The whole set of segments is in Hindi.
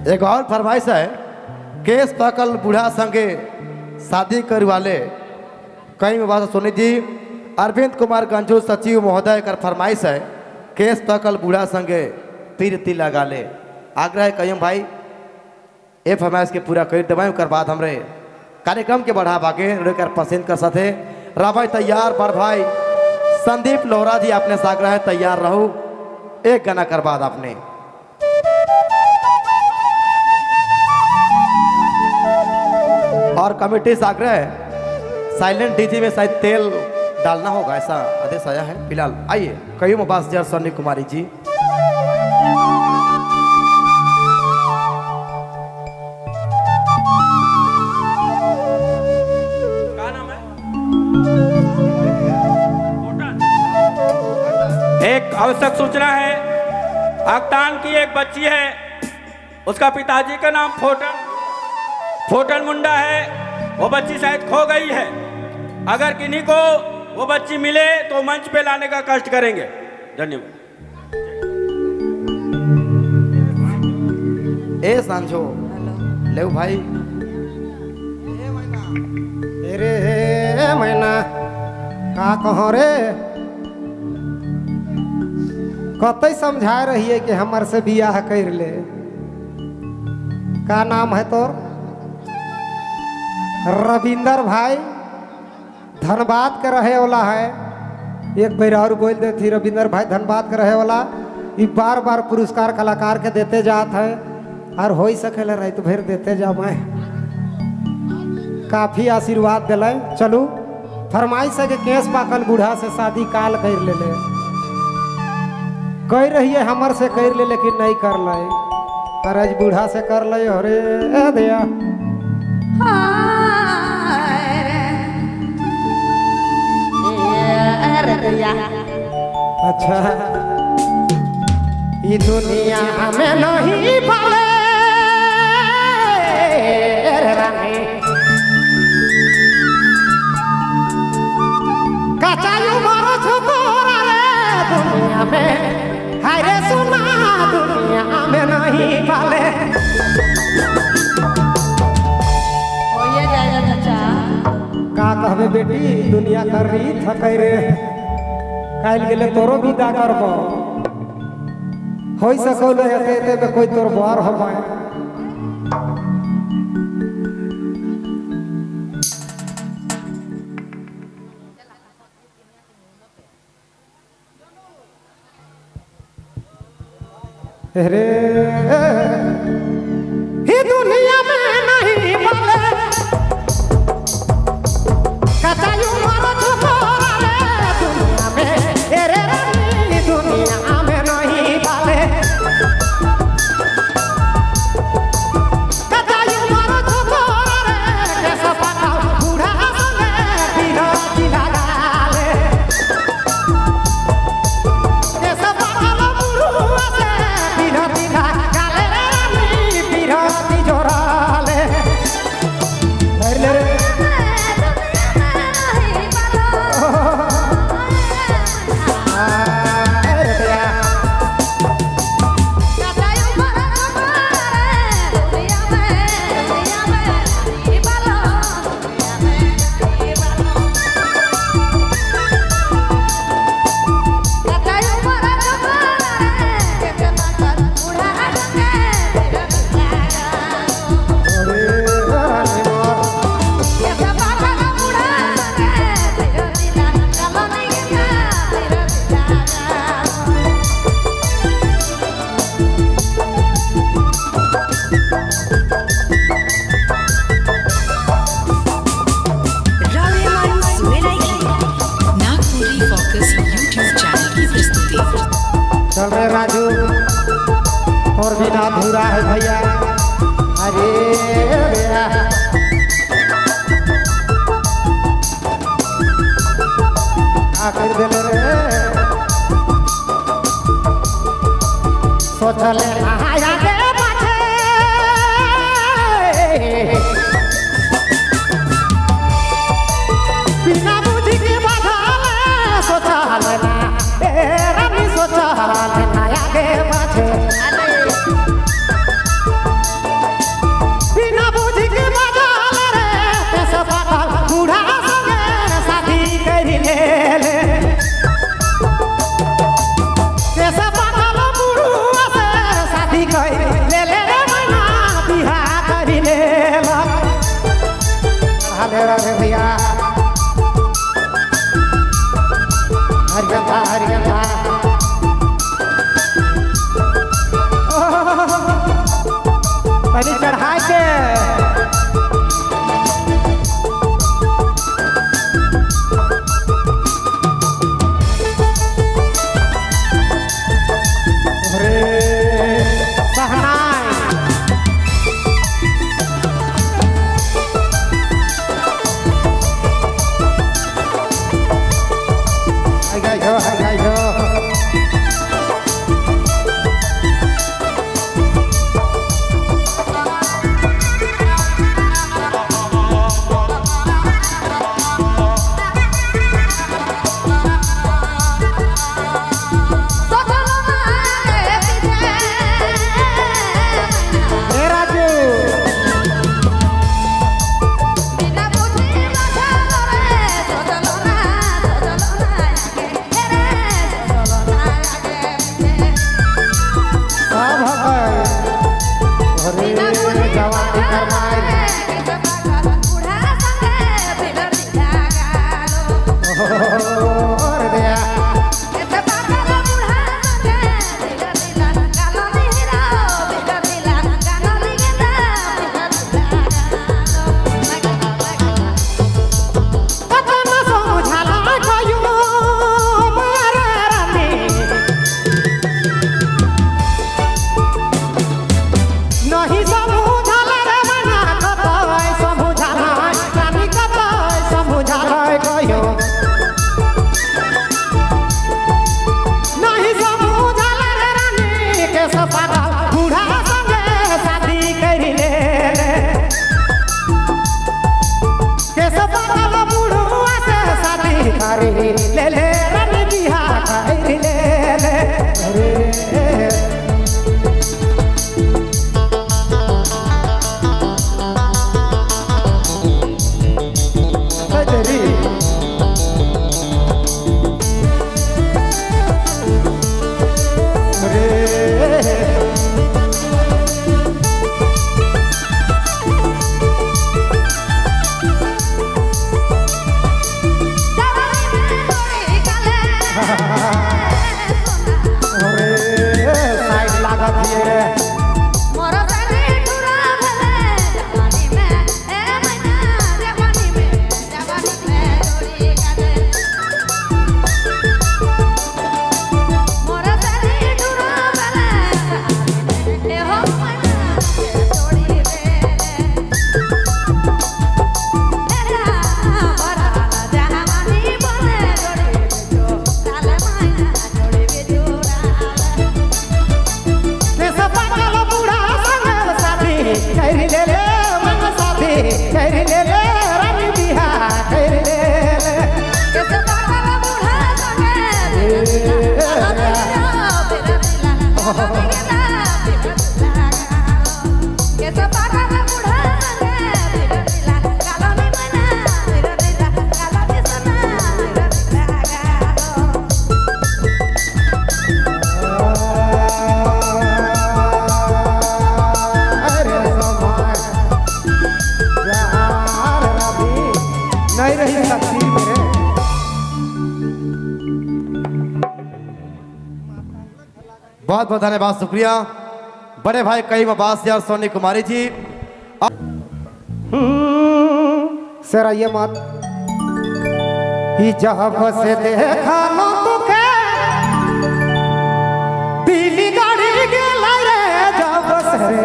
एक और फरमाइश है, केस पकल बूढ़ा संगे शादी करवाले। कई में बात सुनी जी, अरविंद कुमार गंजू सचिव महोदय का फरमाइश है, केस पकल बूढ़ा संगे पीरती लगा ले। आग्रह है कहीं भाई ये फरमाइश के पूरा कर देवाई। कर बाद हमरे कार्यक्रम के बढ़ावा के लेकर पसंद कर सके राभाई तैयार बड़ भाई संदीप लोहरा जी आपने साग्रह है तैयार रहो। एक गाना कर बाद आपने और कमेटी से आग्रह है साइलेंट डीजे में शायद तेल डालना होगा, ऐसा आदेश आया है। फिलहाल आइए कई मुबास जर सन्नी कुमारी जी। एक आवश्यक सूचना है, आगतान की एक बच्ची है, उसका पिताजी का नाम फोटन मुंडा है। वो बच्ची शायद खो गई है। अगर किन्हीं को वो बच्ची मिले तो मंच पे लाने का कष्ट करेंगे। धन्यवाद। ए सांझो ले भाई रे मैना का कहो रे, कतई समझा रही है कि हमार से बियाह कर ले। का नाम है तोर? रविंदर भाई धनबाद के रहे वाला है। एक बार और बोल देती, रविंदर भाई धनबाद के रहे वाला। ये बार बार पुरस्कार कलाकार के देते जात है और हो ही सके रही तो फिर देते जा। मैं काफी आशीर्वाद दिल। चलू फरमाइश है कि केस पाकल बूढ़ा से शादी काल कर ले। कह रही है हमर से कर ले लेकिन नहीं कर ले। पर आज बूढ़ा से कर ले। अरे दया अच्छा ये दुनिया में नहीं पाले कचायु मारो छोरा रे दुनिया में। हाय रे सुना दुनिया में नहीं पाले। होइए जाएगा चाचा। का कहबे बेटी दुनिया कर रही थकै रे। काल गेले तोरो विदा करबो। होई सको ले एते में कोई तोर बार हो पाए। अरे ही दुनिया में नहीं पाले कचायु मारो छोरा रे दुनिया में। अरे रानी दुनिया में नहीं पाले कचायु मारो छोरा रे कैसा पाता बूढ़ा संगे बिना बिना गाले। कैसा पाता बूढ़ा से बिना बिना गाले रानी बिना तिजोराले। अरे चल रे राजू और बिना अधूरा है भैया। अरे भैया आकर दिल रे सोचले आया के पाछे बिना बुझी के बाधा सोचले ना रानी सोचले नया के पाछे। राधे राधे भैया हरिकथा हरिकथा पहले चढ़ाए के ले ले रन बिहा ले ले नहीं रही तकदीर मेरे बहुत बहुत धन्यवाद शुक्रिया बड़े भाई कई अब्बास और सोनी कुमारी जी। सर ये मत ही जब से देखा लो तुके पीली गाड़ी गेला रे जब से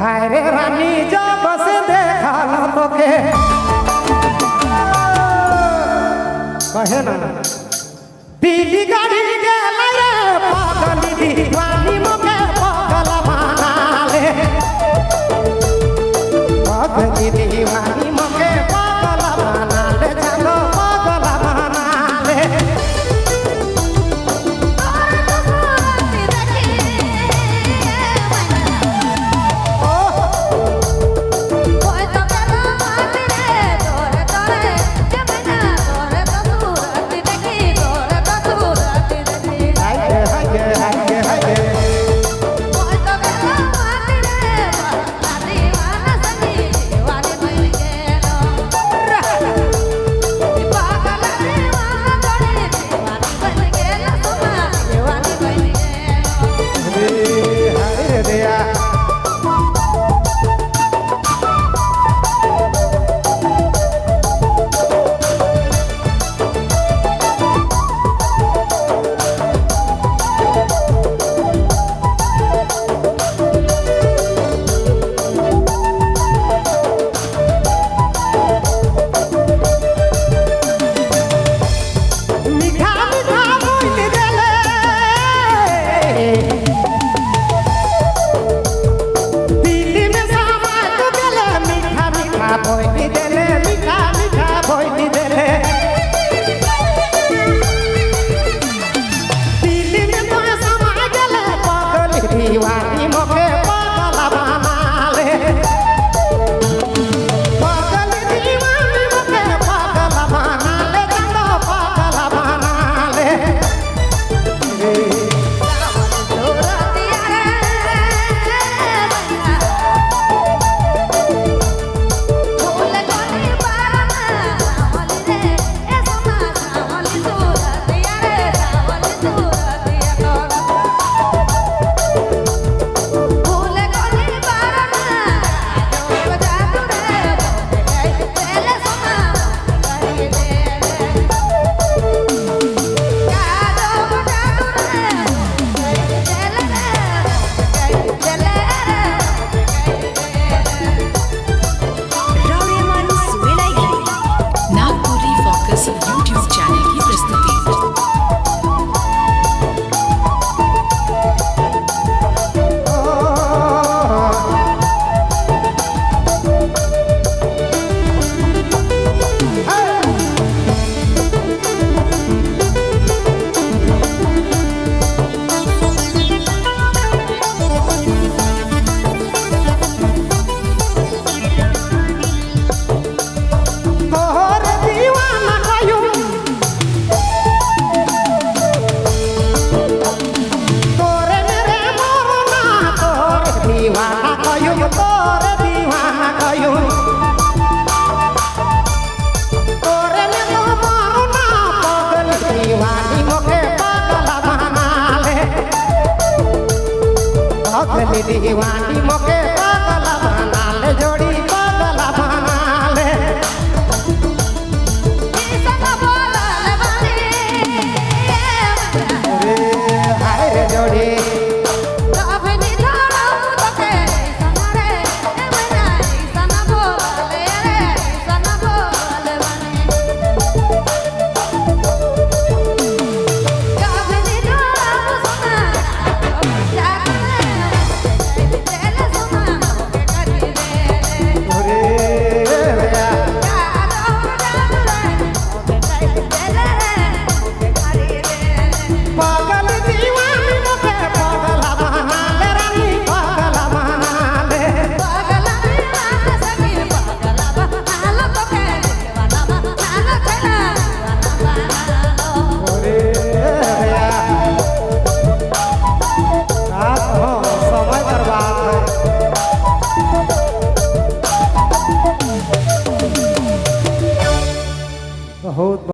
हाय रे रानी जब से देखा लो तुके कहे ना पीली गाड़ी गेला रे पागल दीवानी मोके पागल माना ले पागल दीवानी मोके पागल माना ले चलो पागल माना ले भोई देले मीठा मीठा भोई देले दिल्ली में तो समा गले पागल दीवानी मोके पागल बना ले पागल दीवानी मोके पागल बना ले जानो पागल बना ले नागपुरी फोकस यूट्यूब चैनल की प्रस्तुति। तोहर दीवाना कयूं तोरे मेरे मोरना तोरे दीवाना कयूं तोरे दीवाना कयूं तोरे में तो मोरना पागल दीवानी मोके पागल बना ले पागल दीवानी